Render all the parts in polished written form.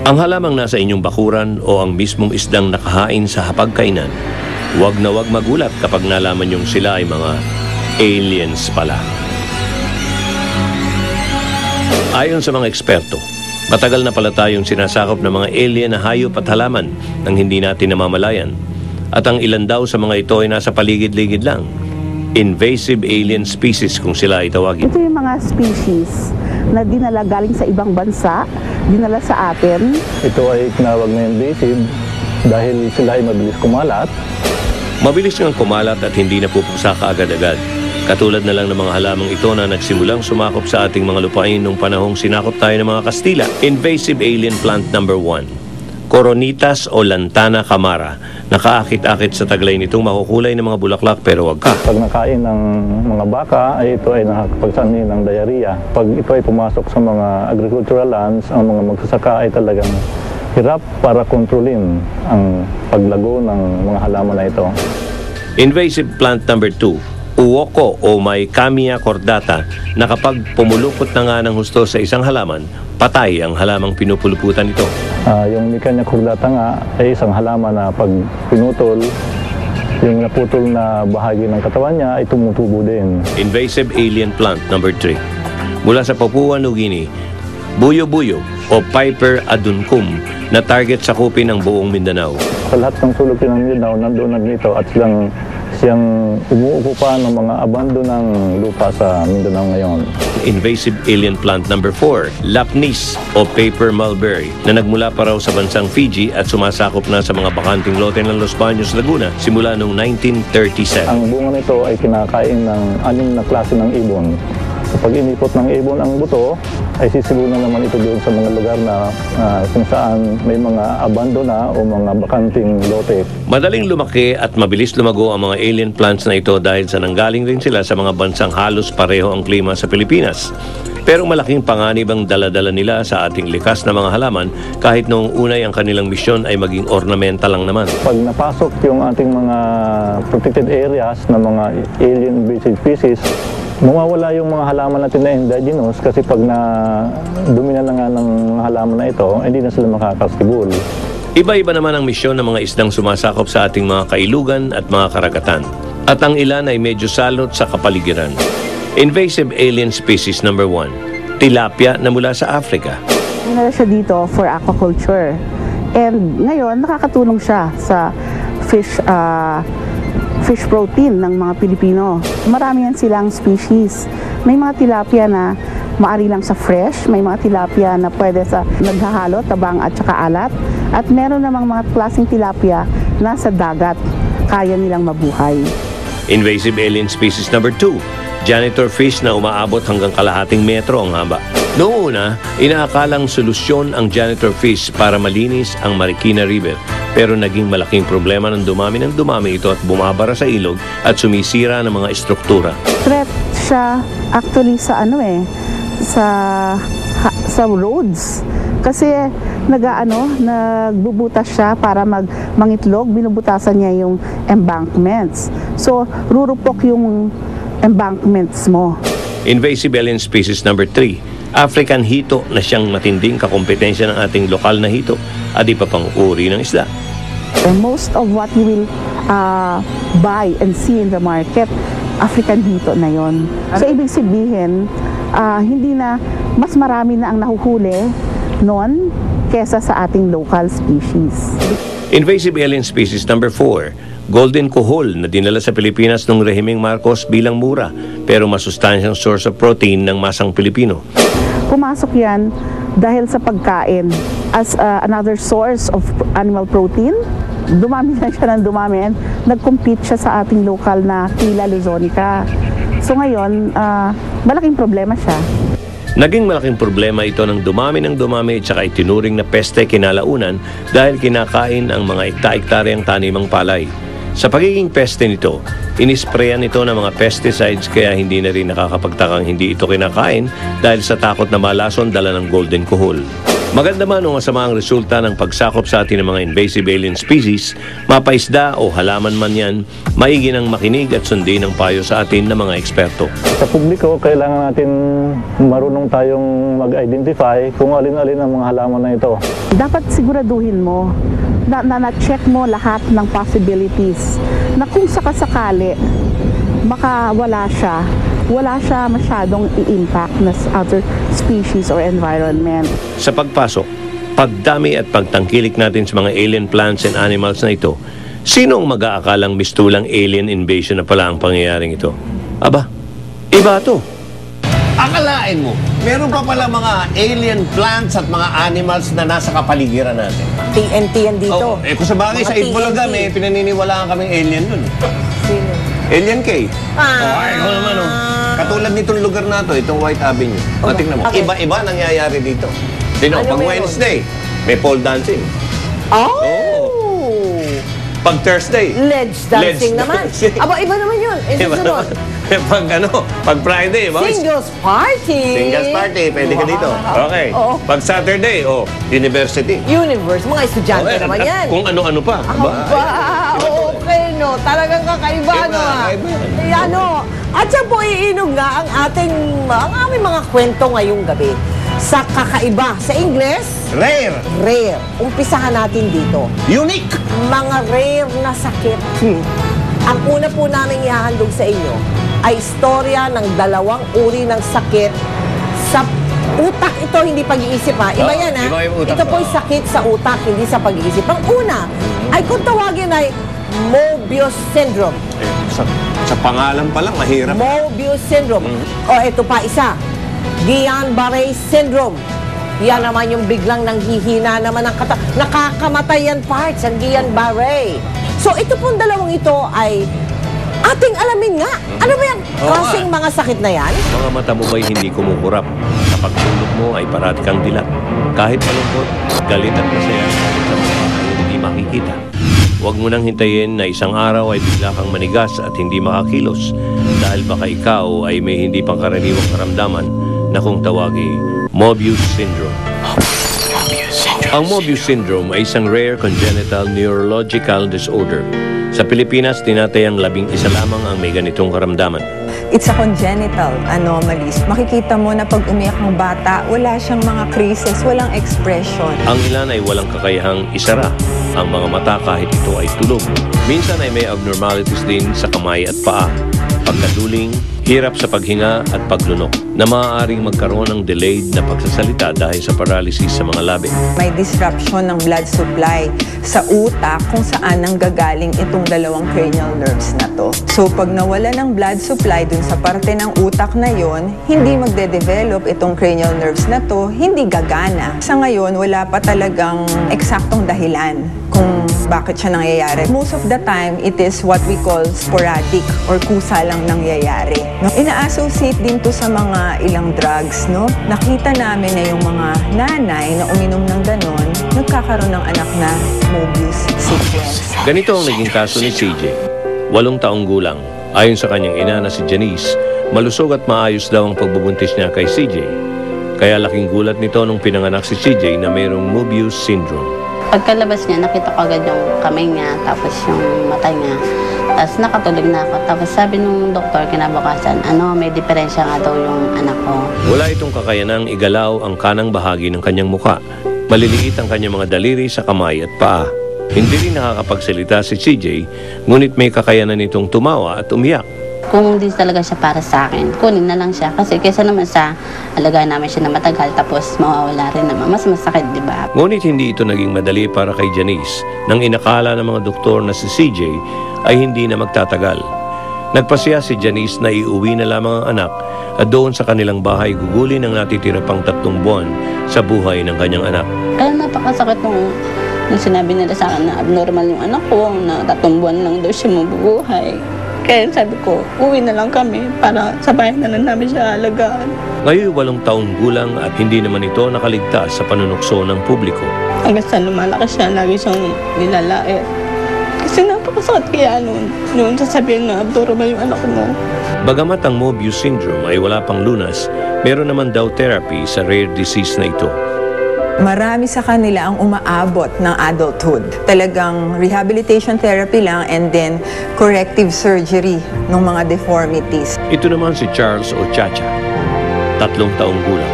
Ang halamang nasa inyong bakuran o ang mismong isdang nakahain sa hapagkainan, huwag na huwag magulat kapag nalaman niyong sila ay mga aliens pala. Ayon sa mga eksperto, matagal na pala tayong sinasakop ng mga alien na hayop at halaman nang hindi natin namamalayan. At ang ilan daw sa mga ito ay nasa paligid-ligid lang. Invasive alien species kung sila ay tawagin. Ito yung mga species na dinala galing sa ibang bansa, dinala sa atin. Ito ay tinawag na invasive dahil sila ay mabilis kumalat. Mabilis ngang kumalat at hindi napupuksa kaagad-agad. Katulad na lang ng mga halamang ito na nagsimulang sumakop sa ating mga lupain nung panahong sinakop tayo ng mga Kastila. Invasive alien plant number 1. Coronitas o Lantana camara. Nakaakit-akit sa taglay nitong makukulay ng mga bulaklak pero wag ka. Pag nakain ng mga baka, ay ito ay nakakapagsanhi ng diarrhea. Pag ito ay pumasok sa mga agricultural lands, ang mga magsasaka ay talagang hirap para kontrolin ang paglago ng mga halaman na ito. Invasive plant number 2. Uoko o may Camia cordata na kapag pumulupot na nga ng husto sa isang halaman, patay ang halamang pinupuluputan ito. Yung Micania cordata nga ay isang halaman na pag pinutol, yung naputol na bahagi ng katawan niya ay tumutubo din. Invasive alien plant number 3. Mula sa Papua New Guinea, buyo-buyo o Piper aduncum na target sakupin ang buong Mindanao. Sa lahat ng sulok ng Mindanao, nandoon nito at siyang umuukupa ng mga abandonang lupa sa Mindanao ngayon. Invasive alien plant number 4, Lapnis o Paper mulberry na nagmula pa raw sa bansang Fiji at sumasakop na sa mga bakanting lote ng Los Baños, Laguna simula noong 1937. Ang bunga nito ay kinakain ng 6 na klase ng ibon. Kapag inipot ng ibon ang buto, ay sisilunan naman ito doon sa mga lugar na kung saan may mga abandona o mga bakanting lote. Madaling lumaki at mabilis lumago ang mga alien plants na ito dahil sa nanggaling rin sila sa mga bansang halos pareho ang klima sa Pilipinas. Pero malaking panganib ang dala-dala nila sa ating likas na mga halaman kahit noong unay ang kanilang misyon ay maging ornamental lang naman. Pag napasok yung ating mga protected areas ng mga alien invasive species, mawawala yung mga halaman natin na indigenous kasi pag dumina na nga ng mga halaman na ito, hindi na sila makakastibul. Iba-iba naman ang misyon ng mga isdang sumasakop sa ating mga kailugan at mga karagatan. At ang ilan ay medyo salot sa kapaligiran. Invasive alien species number 1, tilapia na mula sa Africa. Dinala siya dito for aquaculture. And ngayon, nakakatulong siya sa fish protein ng mga Pilipino. Marami yan silang species. May mga tilapia na maari lang sa fresh, may mga tilapia na pwede sa naghahalo, tabang at saka alat. At meron namang mga klaseng tilapia na sa dagat, kaya nilang mabuhay. Invasive alien species number 2, janitor fish na umaabot hanggang kalahating metro ang haba. Noong una, inaakalang solusyon ang janitor fish para malinis ang Marikina River. Pero naging malaking problema ng dumami ito at bumabara sa ilog at sumisira ng mga estruktura. Threat siya actually sa sa roads. Kasi nagbubutas siya para mangitlog, binubutasan niya yung embankments. So, rurupok yung embankments mo. Invasive alien species number 3, African hito na siyang matinding kakompetensya ng ating lokal na hito at iba pang uri ng isda. And most of what you will buy and see in the market, African hito na yon. So, ibig sabihin, mas marami na ang nahuhuli noon kesa sa ating local species. Invasive alien species number 4, golden kuhol na dinala sa Pilipinas noong Rehimeng Marcos bilang mura pero masustansyang source of protein ng masang Pilipino. Pumasok yan dahil sa pagkain as another source of animal protein. Dumami na siya ng dumami and nag-compete siya sa ating local na Tila luzonica. So ngayon, malaking problema siya. Naging malaking problema ito ng dumami at saka itinuring na peste kinalaunan dahil kinakain ang mga ekta-ektaryang tanimang palay. Sa pagiging peste nito, inisprayan ito ng mga pesticides kaya hindi na rin nakakapagtakang hindi ito kinakain dahil sa takot na malason dala ng golden kuhol. Maganda man o masama ang resulta ng pagsakop sa atin ng mga invasive alien species, mapaisda o halaman man yan, maigi nang makinig at sundin ang payo sa atin ng mga eksperto. Sa publiko, kailangan natin marunong tayong mag-identify kung alin-alin ang mga halaman na ito. Dapat siguraduhin mo na-check mo lahat ng possibilities na kung sakasakali baka wala siya masyadong i-impact na other species or environment. Sa pagpasok, pagdami at pagtangkilik natin sa mga alien plants and animals na ito, sino ang mag-aakalang mistulang alien invasion na pala ang pangyayaring ito? Aba, iba to. Akalain mo, meron pa pala mga alien plants at mga animals na nasa kapaligiran natin. TNT yan dito. Kung sa bagay Mga sa Itbulaga, TNT. may pinaniniwalaan kaming alien dun. Sino? Alien K. Ikaw naman, oh. Katulad nitong lugar na to, itong White Avenue. Okay. Tingnan mo, Okay. iba-iba nangyayari dito. Sino, Ano pag meron? Wednesday, may pole dancing. Oh! Pag Thursday, Ledge dancing naman. dancing. Aba, iba naman yun. Iba Susunod. naman. pag Friday, Singles party. Singles party, pwede ka dito. Okay. Oo. Pag Saturday, university. Universe. Mga estudyante Okay, naman at yan. Kung ano-ano pa. Okay, no. Talagang kakaiba, Iba, no? iba yan. Ayan, no. At siya po iinog nga ang aming mga kwento ngayong gabi. Sa kakaiba. Sa Ingles, Rare. rare. Umpisahan natin dito. Unique. Mga rare na sakit. Ang una po namin ihahandog sa inyo ay istorya ng dalawang uri ng sakit sa utak. Ito hindi pag-iisip, ha? Iba Oo, yan, ha? iba yung utak. Ito po ay sakit sa utak, hindi sa pag-iisip. Ang una ay kung tawagin ay Mobius syndrome. Sa pangalan pa lang, mahirap. Mobius syndrome. O ito pa isa, Guillain-Barré syndrome. Yan naman yung biglang nanghihina naman ang nakakamatay yan parts, ang Guillain-Barré. So ito pong dalawang ito ay ating alamin nga. Ano ba yung Oo causing mga sakit na yan? Mga mata mo ba'y hindi kumukurap? Sa pagtulog mo ay parati kang dilat. Kahit malungkot, galit at masaya, sa mga ay hindi makikita. Huwag mo nang hintayin na isang araw ay bigla kang manigas at hindi makakilos dahil baka ikaw ay may hindi pangkaraniwang karamdaman na kung tawagin Mobius syndrome. Ang Mobius syndrome ay isang rare congenital neurological disorder. Sa Pilipinas, tinatayang 11 lamang ang may ganitong karamdaman. It's a congenital anomalies. Makikita mo na pag umiyak ng bata, wala siyang mga creases, walang expression. Ang ilan ay walang kakayahang isara ang mga mata kahit ito ay tulog. Minsan ay may abnormalities din sa kamay at paa, pagkaduling, hirap sa paghinga at paglunok na maaaring magkaroon ng delayed na pagsasalita dahil sa paralysis sa mga labi. May disruption ng blood supply sa utak kung saan nanggagaling itong dalawang cranial nerves na to. So pag nawala ng blood supply dun sa parte ng utak na yon, hindi magde-develop itong cranial nerves na to, hindi gagana. Sa ngayon, wala pa talagang eksaktong dahilan kung bakit siya nangyayari. Most of the time, it is what we call sporadic or kusa lang nangyayari. No? Ina-associate din to sa mga ilang drugs. No? Nakita namin na yung mga nanay na uminom ng ganon, nagkakaroon ng anak na Mobius sequence. Ganito ang naging kaso ni CJ. 8 taong gulang. Ayon sa kanyang ina na si Janice, malusog at maayos daw ang pagbubuntis niya kay CJ. Kaya laking gulat nito nung pinanganak si CJ na mayroong Mobius syndrome. Pagkalabas niya, nakita ko agad yung kamay niya, tapos yung mata niya. Tapos nakatulog na ako. Tapos sabi nung doktor kinabukasan, may diferensya nga daw yung anak ko. Wala itong kakayanang igalaw ang kanang bahagi ng kanyang muka. Maliliit ang kanyang mga daliri sa kamay at paa. Hindi rin nakakapagsalita si CJ, ngunit may kakayanan itong tumawa at umiyak. Kung hindi talaga siya para sa akin, kunin na lang siya. Kasi kaysa naman sa alagaan namin siya na matagal, tapos mawawala rin naman. Mas masakit, di ba? Ngunit hindi ito naging madali para kay Janice nang inakala ng mga doktor na si CJ ay hindi na magtatagal. Nagpasya si Janice na iuwi na lamang ang anak at doon sa kanilang bahay gugulin ang natitira pang 3 buwan sa buhay ng kanyang anak. Kaya napakasakit nung sinabi nila sa akin na abnormal yung anak ko, na 3 buwan lang daw siya mabubuhay. Kaya sabi ko, uwi na lang kami para sa bahay na lang namin siya alagaan. Ngayon 8 taong gulang at hindi naman ito nakaligtas sa panunukso ng publiko. Hanggang sa lumalaki siya, lagi siyang nilalait. Kasi napakasakit kaya noon sasabihin na abnormal yung anak mo. Bagamat ang Mobius syndrome ay wala pang lunas, meron naman daw therapy sa rare disease na ito. Marami sa kanila ang umaabot ng adulthood. Talagang rehabilitation therapy lang and then corrective surgery ng mga deformities. Ito naman si Charles o Chacha, 3 taong gulang.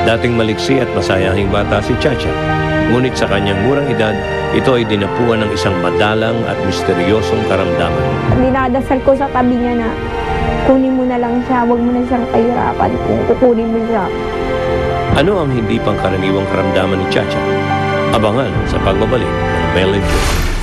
Dating maliksi at masayahing bata si Chacha. Ngunit sa kanyang murang edad, ito ay dinapuan ng isang madalang at misteryosong karamdaman. Dinadasal ko sa tabi niya na kunin mo na lang siya, huwag mo na siyang kahirapan kung kukunin mo siya. Ano ang hindi pangkaraniwang karamdaman ni Chacha? Abangan sa pagbabalik ng Mel and Joe.